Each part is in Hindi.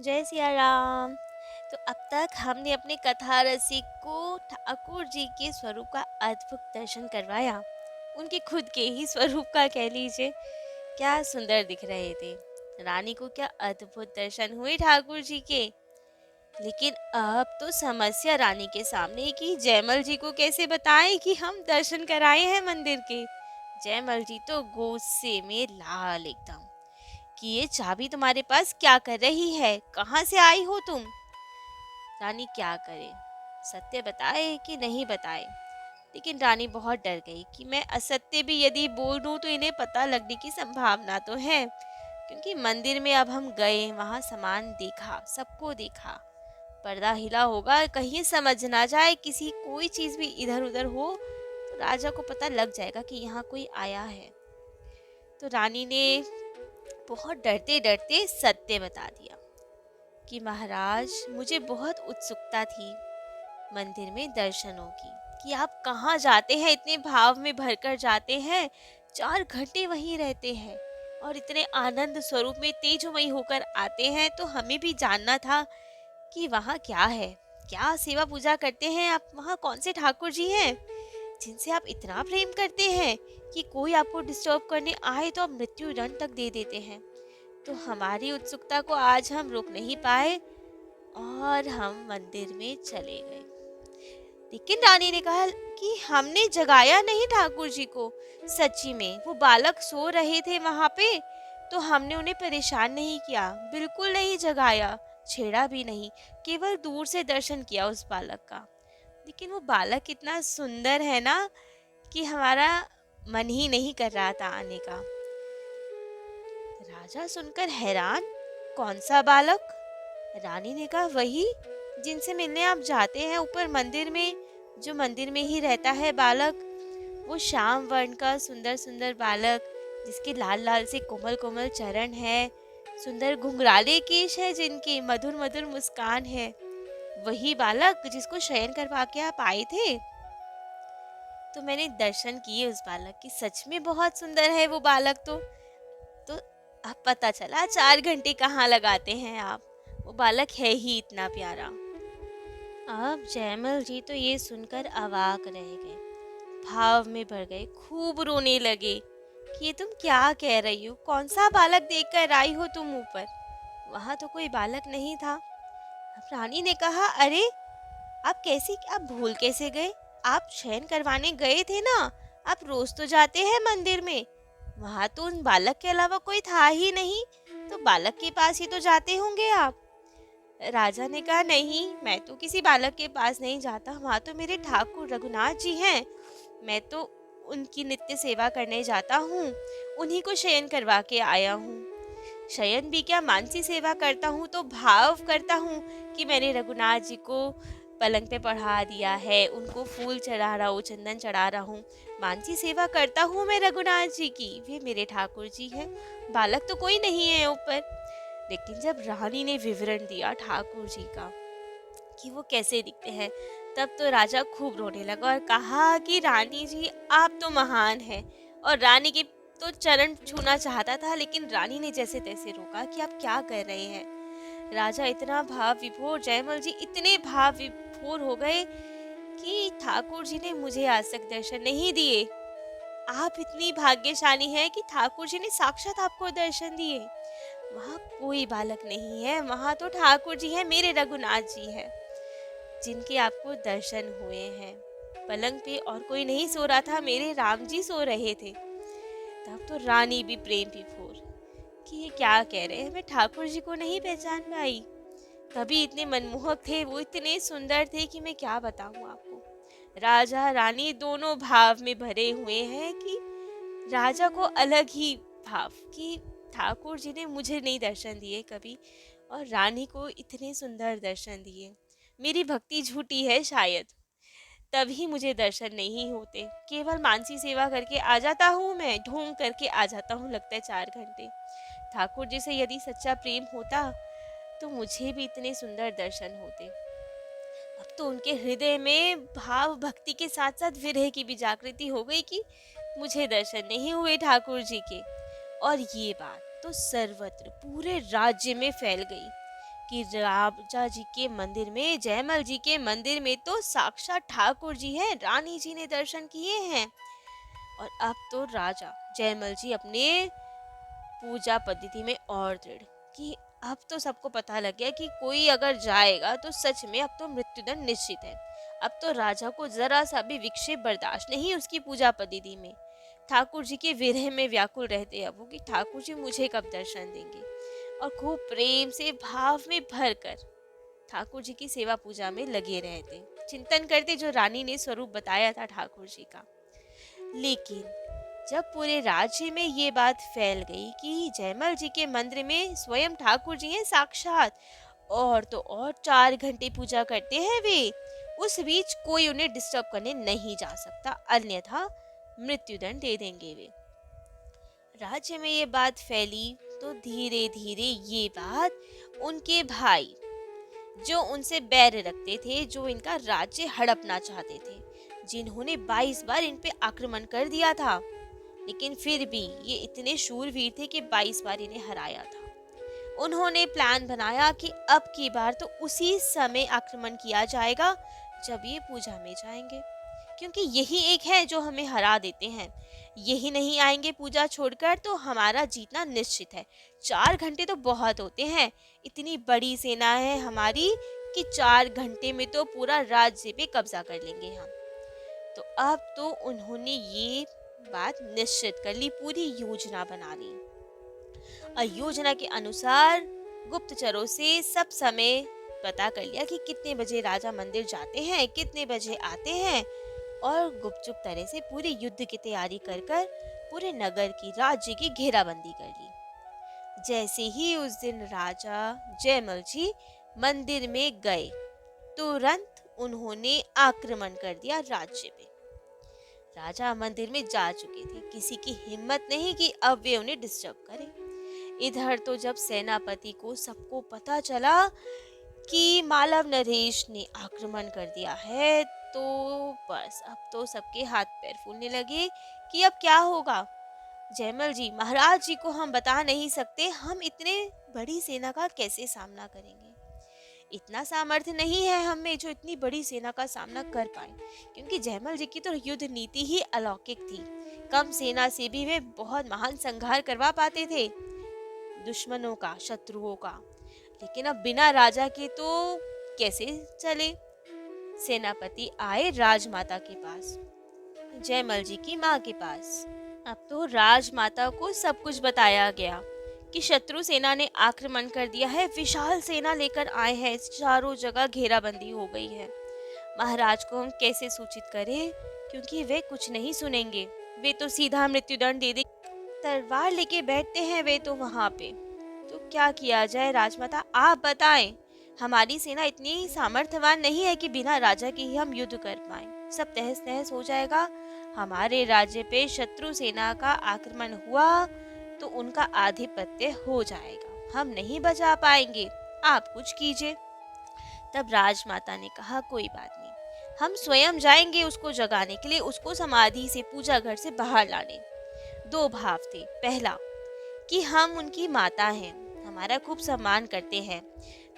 जय सिया राम। तो अब तक हमने अपने कथा रसिक को ठाकुर जी के स्वरूप का अद्भुत दर्शन करवाया। उनके खुद के ही स्वरूप का कह लीजिए। क्या सुंदर दिख रहे थे। रानी को क्या अद्भुत दर्शन हुए ठाकुर जी के। लेकिन अब तो समस्या रानी के सामने कि जयमल जी को कैसे बताएं कि हम दर्शन कराए हैं मंदिर के। जयमल जी तो गुस्से में लाल एकदम कि ये चाबी तुम्हारे पास क्या कर रही है, कहाँ से आई हो तुम। रानी क्या करे, सत्य बताए कि नहीं बताए। लेकिन रानी बहुत डर गई कि मैं असत्य भी यदि बोल दूं तो इन्हें पता लगने की संभावना तो है। क्योंकि मंदिर में अब हम गए, वहां सामान देखा, सबको देखा। पर्दा हिला होगा, कहीं समझ ना जाए, किसी कोई चीज भी इधर उधर हो तो राजा को पता लग जाएगा कि यहाँ कोई आया है। तो रानी ने बहुत डरते डरते सत्य बता दिया कि महाराज, मुझे बहुत उत्सुकता थी मंदिर में दर्शनों की, कि आप कहाँ जाते हैं, इतने भाव में भरकर जाते हैं, 4 घंटे वहीं रहते हैं और इतने आनंद स्वरूप में तेजोमयी होकर आते हैं। तो हमें भी जानना था कि वहाँ क्या है, क्या सेवा पूजा करते हैं आप, वहाँ कौन से ठाकुर जी हैं जिनसे आप इतना प्रेम करते हैं कि कोई आपको डिस्टर्ब करने आए तो आप मृत्यु दंड तक दे देते हैं। तो हमारी उत्सुकता को आज हम रोक नहीं पाए और हम मंदिर में चले गए। लेकिन रानी ने कहा कि हमने जगाया नहीं ठाकुर जी को। सच्ची में वो बालक सो रहे थे वहां पे, तो हमने उन्हें परेशान नहीं किया, बिल्कुल नहीं जगाया, छेड़ा भी नहीं, केवल दूर से दर्शन किया उस बालक का। लेकिन वो बालक इतना सुंदर है ना कि हमारा मन ही नहीं कर रहा था आने का। राजा सुनकर हैरान, कौन सा बालक। रानी ने कहा वही जिनसे मिलने आप जाते हैं ऊपर मंदिर में, जो मंदिर में ही रहता है बालक। वो श्याम वर्ण का सुंदर सुंदर बालक, जिसके लाल लाल से कोमल कोमल चरण है, सुंदर घुंघराले केश है, जिनकी मधुर मधुर मुस्कान है। वही बालक जिसको शयन करवा के आप आए थे। तो मैंने दर्शन किए उस बालक की, सच में बहुत सुंदर है वो बालक। तो अब पता चला 4 घंटे कहाँ लगाते हैं आप, वो बालक है ही इतना प्यारा। अब जयमल जी तो ये सुनकर अवाक रह गए, भाव में भर गए, खूब रोने लगे कि ये तुम क्या कह रही हो, कौन सा बालक देखकर आई हो तुम ऊपर, वहां तो कोई बालक नहीं था। अब रानी ने कहा, अरे आप भूल कैसे गए, आप शयन करवाने गए थे ना, आप रोज तो जाते हैं मंदिर में, वहां तो उन बालक के अलावा कोई था ही नहीं, तो बालक के पास ही तो जाते होंगे आप। राजा ने कहा, नहीं, मैं तो किसी बालक के पास नहीं जाता, वहां तो मेरे ठाकुर रघुनाथ जी हैं, मैं तो उनकी नित्य सेवा करने जाता हूँ, उन्हीं को शयन करवा के आया हूँ। शयन भी क्या, मानसी सेवा करता हूँ तो भाव करता हूँ कि मैंने रघुनाथ जी को पलंग पे पढ़ा दिया है, उनको फूल चढ़ा रहा हूँ, चंदन चढ़ा रहा हूँ, मानसी सेवा करता हूँ मैं रघुनाथ जी की, वे मेरे ठाकुर जी हैं, बालक तो कोई नहीं है ऊपर। लेकिन जब रानी ने विवरण दिया ठाकुर जी का कि वो कैसे दिखते हैं, तब तो राजा खूब रोने लगा और कहा कि रानी जी आप तो महान हैं। और रानी की तो चरण छूना चाहता था, लेकिन रानी ने जैसे तैसे रोका कि आप क्या कर रहे हैं। राजा इतना भाव विभोर, जयमल जी इतने भाव विभोर हो गए कि ठाकुर जी ने मुझे आज तक दर्शन नहीं दिए, आप इतनी भाग्यशाली हैं कि ठाकुर जी ने साक्षात आपको दर्शन दिए। वहाँ कोई बालक नहीं है, वहाँ तो ठाकुर जी हैं, मेरे रघुनाथ जी हैं, जिनके आपको दर्शन हुए हैं। पलंग पे और कोई नहीं सो रहा था, मेरे राम जी सो रहे थे। तब तो रानी भी प्रेम विभोर कि ये क्या कह रहे हैं, मैं ठाकुर जी को नहीं पहचान पाई। तभी इतने मनमोहक थे वो, इतने सुंदर थे कि मैं क्या बताऊं आपको। राजा रानी दोनों भाव में भरे हुए हैं कि राजा को अलग ही भाव कि ठाकुर जी ने मुझे नहीं दर्शन दिए कभी, और रानी को इतने सुंदर दर्शन दिए। मेरी भक्ति झूठी है शायद, तभी मुझे दर्शन नहीं होते, केवल मानसी सेवा करके आ जाता हूँ, मैं ढोंग करके आ जाता हूँ, लगता है 4 घंटे। ठाकुर जी से यदि सच्चा प्रेम होता तो मुझे भी इतने सुंदर दर्शन होते। अब तो उनके हृदय में भाव भक्ति के साथ साथ विरह की भी जागृति हो गई कि मुझे दर्शन नहीं हुए ठाकुर जी के। और ये बात तो सर्वत्र पूरे राज्य में फैल गई कि राजा जी के मंदिर में, जयमल जी के मंदिर में तो साक्षात ठाकुर जी हैं, रानी जी ने दर्शन किए हैं। और अब तो राजा जयमल जी अपने पूजा पद्धति में और दृढ़ कि अब तो सबको पता लग गया कि कोई अगर जाएगा तो सच में अब तो मृत्युदंड निश्चित है। अब तो राजा को जरा सा भी विक्षेप बर्दाश्त नहीं उसकी पूजा पद्धति में। ठाकुर जी के विरह में व्याकुल रहते अब वो कि ठाकुर जी मुझे कब दर्शन देंगे। और खूब प्रेम से भाव में भर कर ठाकुर जी की सेवा पूजा में लगे रहते, चिंतन करते जो रानी ने स्वरूप बताया था ठाकुर जी का। लेकिन जब पूरे राज्य में ये बात फैल गई कि जयमल जी के मंदिर में स्वयं ठाकुर जी हैं साक्षात, और तो और 4 घंटे पूजा करते हैं वे, उस बीच कोई उन्हें डिस्टर्ब करने नहीं जा सकता, अन्यथा मृत्युदंड दे देंगे वे। राज्य में ये बात फैली तो धीरे धीरे ये बात उनके भाई जो उनसे बैर रखते थे, जो इनका राज्य हड़पना चाहते थे, जिन्होंने 22 बार इन पे आक्रमण कर दिया था, लेकिन फिर भी ये इतने शूरवीर थे कि 22 बार इन्हें हराया था। उन्होंने प्लान बनाया कि अब की बार तो उसी समय आक्रमण किया जाएगा जब ये पूजा में जाएंगे, क्योंकि यही एक है जो हमें हरा देते हैं। यही नहीं आएंगे पूजा छोड़कर तो हमारा जीतना निश्चित है। 4 घंटे तो बहुत होते हैं, इतनी बड़ी सेना है हमारी कि 4 घंटे में तो पूरा राज्य पे कब्जा कर लेंगे हम। तो अब तो उन्होंने ये बात निश्चित कर ली, पूरी योजना बना ली। और योजना के अनुसार गुप्तचरों से सब समय पता कर लिया कि कितने बजे राजा मंदिर जाते हैं, कितने बजे आते हैं, और गुपचुप तरह से पूरे युद्ध की तैयारी कर कर पूरे नगर की, राज्य की घेराबंदी कर ली। जैसे ही उस दिन राजा जयमल जी मंदिर में गए, तुरंत उन्होंने आक्रमण कर दिया राज्य पे। राजा मंदिर में जा चुके थे, किसी की हिम्मत नहीं कि अब वे उन्हें डिस्टर्ब करें। इधर तो जब सेनापति को सबको पता चला कि मालव नरेश ने आक्रमण कर दिया है, तो बस अब तो सबके हाथ पैर फूलने लगे कि अब क्या होगा। जयमल जी, महाराज जी को हम बता नहीं सकते, हम इतने बड़ी सेना का कैसे सामना करेंगे। इतना सामर्थ्य नहीं है हम में जो इतनी बड़ी सेना का सामना कर पाए, क्योंकि जयमल जी की तो युद्ध नीति ही अलौकिक थी। कम सेना से भी वे बहुत महान संहार करवा पाते थे दुश्मनों का, शत्रुओं का। लेकिन अब बिना राजा के तो कैसे चले। सेनापति आए राजमाता के पास, जयमल जी की माँ के पास। अब तो राजमाता को सब कुछ बताया गया कि शत्रु सेना ने आक्रमण कर दिया है, विशाल सेना लेकर आए हैं, चारों जगह घेराबंदी हो गई है। महाराज को हम कैसे सूचित करें, क्योंकि वे कुछ नहीं सुनेंगे, वे तो सीधा मृत्युदंड दे दे, तलवार लेके बैठते हैं वे तो वहां पे। तो क्या किया जाए राजमाता, आप बताएं। हमारी सेना इतनी सामर्थ्यवान नहीं है कि बिना राजा के ही हम युद्ध कर पाए, सब तहस नहस हो जाएगा। हमारे राज्य पे शत्रु सेना का आक्रमण हुआ तो उनका आधिपत्य हो जाएगा, हम नहीं बचा पाएंगे, आप कुछ कीजिए। तब राजमाता ने कहा, कोई बात नहीं, हम स्वयं जाएंगे उसको जगाने के लिए, उसको समाधि से, पूजा घर से बाहर लाने। दो भाव थे, पहला कि हम उनकी माता हैं, हमारा खूब सम्मान करते हैं,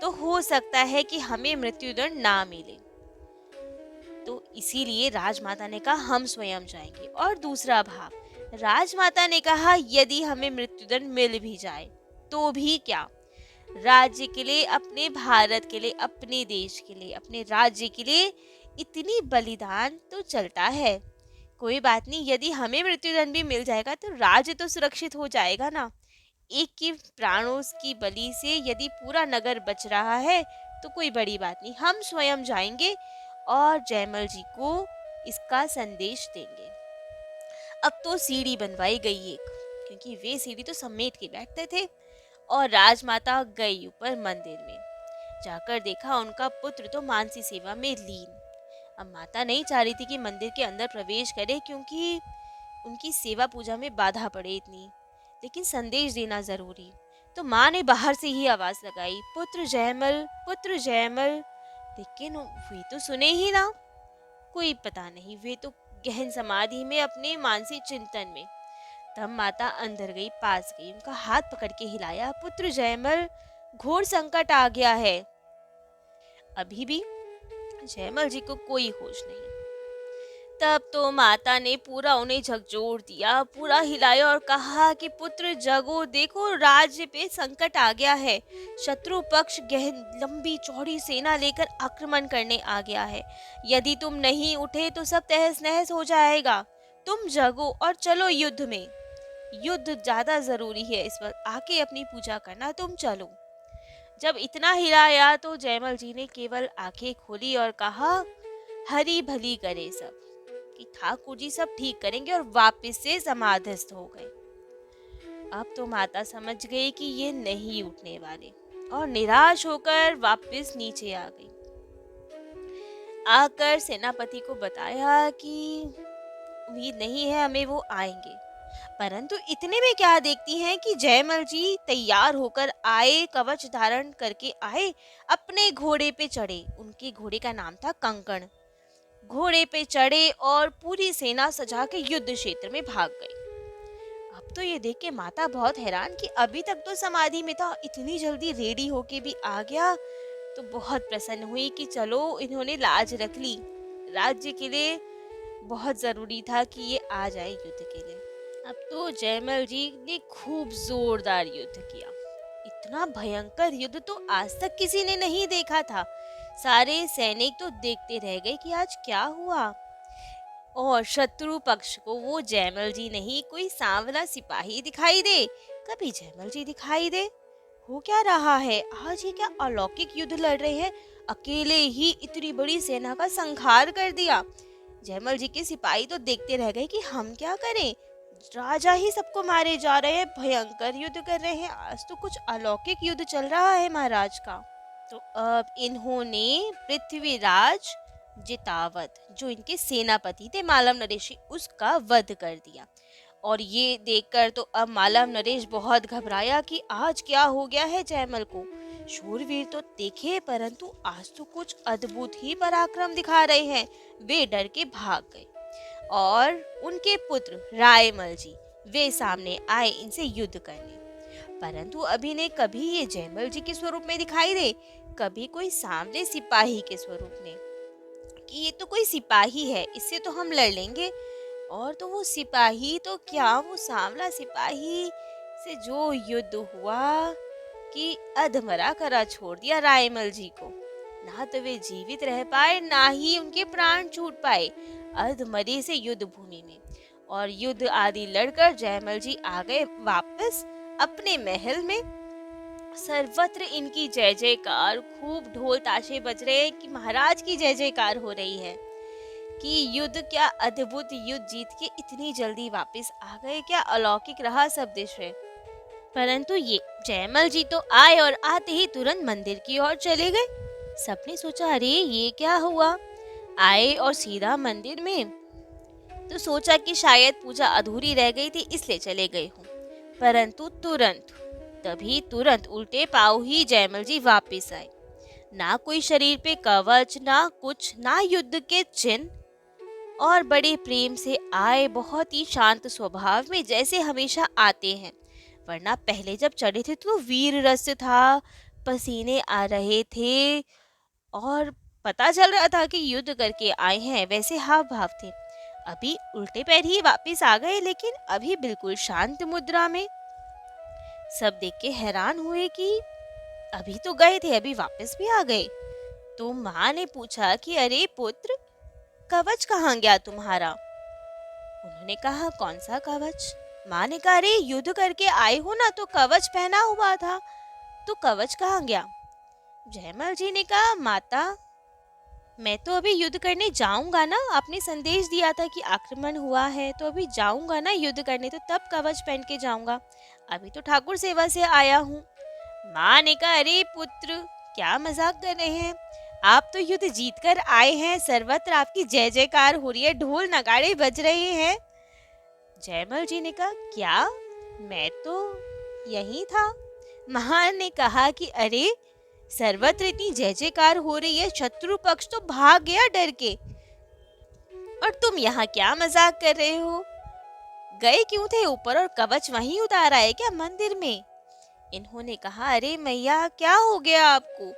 तो हो सकता है कि हमें मृत्युदंड ना मिले, तो इसीलिए राजमाता ने कहा हम स्वयं जाएंगे। और दूसरा भाव, राजमाता ने कहा यदि हमें मृत्युदंड मिल भी जाए तो भी क्या, राज्य के लिए, अपने भारत के लिए, अपने देश के लिए, अपने राज्य के लिए इतनी बलिदान तो चलता है। कोई बात नहीं, यदि हमें मृत्युदंड भी मिल जाएगा तो राज्य तो सुरक्षित हो जाएगा ना। एक की प्राणों की बलि से यदि पूरा नगर बच रहा है तो कोई बड़ी बात नहीं, हम स्वयं जाएंगे और जयमल जी को इसका संदेश देंगे। अब तो सीढ़ी बनवाई गई एक, क्योंकि वे सीढ़ी तो समेट के बैठते थे। और राजमाता गई ऊपर मंदिर में, जाकर देखा उनका पुत्र तो मानसी सेवा में लीन। अब माता नहीं चाह रही थी कि मंदिर के अंदर प्रवेश करे, क्योंकि उनकी सेवा पूजा में बाधा पड़े इतनी, लेकिन संदेश देना जरूरी। तो माँ ने बाहर से ही आवाज लगाई, पुत्र जयमल, पुत्र जयमल। लेकिन वे तो सुने ही ना, कोई पता नहीं, वे तो गहन समाधि में, अपने मानसिक चिंतन में। तब माता अंदर गई, पास गई, उनका हाथ पकड़ के हिलाया, पुत्र जयमल, घोर संकट आ गया है। अभी भी जयमल जी को कोई होश नहीं। तब तो माता ने पूरा उन्हें झकझोर दिया, पूरा हिलाया और कहा कि पुत्र जगो, देखो राज्य पे संकट आ गया है। शत्रु पक्ष गहन लंबी चौड़ी सेना लेकर आक्रमण करने आ गया है। यदि तुम नहीं उठे तो सब तहस नहस हो जाएगा। तुम जगो और चलो युद्ध में। युद्ध ज्यादा जरूरी है इस वक्त, आके अपनी पूजा करना, तुम चलो। जब इतना हिलाया तो जयमल जी ने केवल आंखें खोली और कहा, हरी भली करे सब, कि ठाकुर जी सब ठीक करेंगे, और वापस से समाधिस्थ हो गए। अब तो माता समझ गई कि ये नहीं उठने वाले और निराश होकर वापस नीचे आ गई। आकर सेनापति को बताया कि उम्मीद नहीं है हमें वो आएंगे। परंतु इतने में क्या देखती हैं कि जयमल जी तैयार होकर आए, कवच धारण करके आए, अपने घोड़े पे चढ़े। उनके घोड़े का नाम था कंकण। घोड़े पे चढ़े और पूरी सेना सजा के युद्ध क्षेत्र में भाग गए। अब तो ये देख के माता बहुत हैरान कि अभी तक तो समाधि में था, इतनी जल्दी रेडी होके भी आ गया। तो बहुत प्रसन्न हुई कि चलो इन्होंने लाज रख ली। राज्य के लिए बहुत जरूरी था कि ये आ जाए युद्ध के लिए। अब तो जयमल जी ने खूब जोरदार युद्ध किया। इतना भयंकर युद्ध तो आज तक किसी ने नहीं देखा था। सारे सैनिक तो देखते रह गए कि आज क्या हुआ। और शत्रु पक्ष को वो जयमल जी नहीं, कोई सांवला सिपाही दिखाई दे, कभी जयमल जी दिखाई दे। हो क्या रहा है? आज ये क्या अलौकिक युद्ध लड़ रहे हैं? अकेले ही इतनी बड़ी सेना का संहार कर दिया। जयमल जी के सिपाही तो देखते रह गए कि हम क्या करें, राजा ही सबको मारे जा रहे हैं, भयंकर युद्ध कर रहे हैं, आज तो कुछ अलौकिक युद्ध चल रहा है महाराज का। तो अब इन्होंने पृथ्वीराज जितावत, जो इनके सेनापति थे मालव नरेश, उसका वध कर दिया। और ये देखकर तो अब मालव नरेश बहुत घबराया कि आज क्या हो गया है जयमल को। शूरवीर तो देखे, परंतु आज तो कुछ अद्भुत ही पराक्रम दिखा रहे हैं। वे डर के भाग गए और उनके पुत्र रायमल जी वे सामने आए इनसे युद्ध करने। परंतु अभी ने कभी ये जयमल जी के स्वरूप में दिखाई दे, कभी कोई सामने सिपाही के स्वरूप में, कि ये तो कोई सिपाही है, इससे तो हम लड़ लेंगे। और तो वो सिपाही तो क्या, वो सांवला सिपाही से जो युद्ध हुआ कि अधमरा करा छोड़ दिया रायमल जी को। ना तो वे जीवित रह पाए, ना ही उनके प्राण छूट पाए अधमरे से युद्ध भूमि में। और युद्ध आदि लड़कर जयमल जी आ गए वापस अपने महल में। सर्वत्र इनकी जय जयकार, खूब ढोल ताशे बज रहे हैं कि महाराज की जय जयकार हो रही है कि युद्ध, क्या अद्भुत युद्ध जीत के इतनी जल्दी वापस आ गए, क्या अलौकिक रहा सब दृश्य। परंतु ये जयमल जी तो आए और आते ही तुरंत मंदिर की ओर चले गए। सबने सोचा अरे ये क्या हुआ, आए और सीधा मंदिर में। तो सोचा कि शायद पूजा अधूरी रह गई थी इसलिए चले गए हों। परंतु तुरंत उल्टे पांव ही जयमल जी वापस आए। ना कोई शरीर पे कवच, ना कुछ, ना युद्ध के चिन्ह, और बड़े प्रेम से आए, बहुत ही शांत स्वभाव में जैसे हमेशा आते हैं। वरना पहले जब चढ़े थे तो वीर रस था, पसीने आ रहे थे और पता चल रहा था कि युद्ध करके आए हैं, वैसे हाव भाव थे। अभी उल्टे पैर ही वापस आ गए, लेकिन अभी बिल्कुल शांत मुद्रा में। सब देख के हैरान हुए कि अभी तो गए थे, अभी वापस भी आ गए। तो माँ ने पूछा कि अरे पुत्र, कवच कहाँ गया तुम्हारा? उन्होंने कहा कौन सा कवच? माँ ने कहा अरे युद्ध करके आए हो ना, तो कवच पहना हुआ था, तो कवच कहाँ गया? जयमल जी ने कहा माता, मैं तो अभी युद्ध करने जाऊंगा ना, आपने संदेश दिया था कि आक्रमण हुआ है, तो अभी जाऊंगा ना युद्ध करने, तो तब कवच पहन के जाऊंगा, अभी तो ठाकुर सेवा से आया हूँ। माँ ने कहा अरे पुत्र, क्या मजाक कर रहे हैं, आप तो युद्ध जीत कर आए हैं, सर्वत्र आपकी जय जयकार हो रही है, ढोल नगाड़े बज रहे हैं। जयमल जी ने कहा क्या, मैं तो यही था। माँ ने कहा कि अरे सर्वत्र इतनी जय जयकार हो रही है, शत्रु पक्ष तो भाग गया डर के, और तुम यहाँ क्या मजाक कर रहे हो? गए क्यों थे ऊपर और कवच वहीं उतारा है क्या मंदिर में? इन्होंने कहा, अरे मैया क्या हो गया आपको?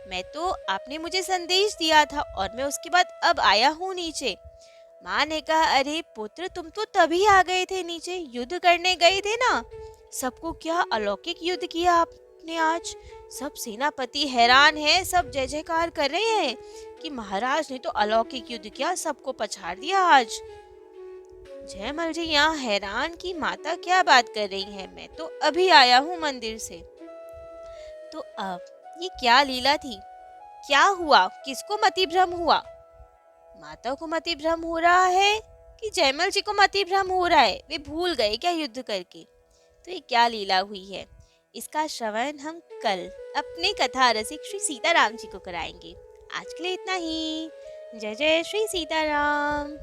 मैं तो आपने मुझे संदेश दिया था और मैं उसके बाद अब आया हूँ नीचे। माँ ने कहा, अरे पुत्र तुम तो तभी आ गए थे नीचे, युद्ध करने गए थे ना। सबको क्या अलौकिक युद्ध किया आपने आज। सब सेनापति हैरान है, सब जय जयकार कर रहे हैं कि महाराज ने तो अलौकिक युद्ध किया, सबको पछाड़ दिया आज। जयमल जी यहाँ हैरान कि माता क्या बात कर रही है, मैं तो अभी आया हूँ मंदिर से। तो अब ये क्या लीला थी, क्या हुआ, किसको मति भ्रम हुआ? माता को मति भ्रम हो रहा है कि जयमल जी को मति भ्रम हो रहा है? वे भूल गए क्या युद्ध करके? तो ये क्या लीला हुई है, इसका श्रवण हम कल अपने कथा रसिक श्री सीताराम जी को कराएंगे। आज के लिए इतना ही। जय जय श्री सीताराम।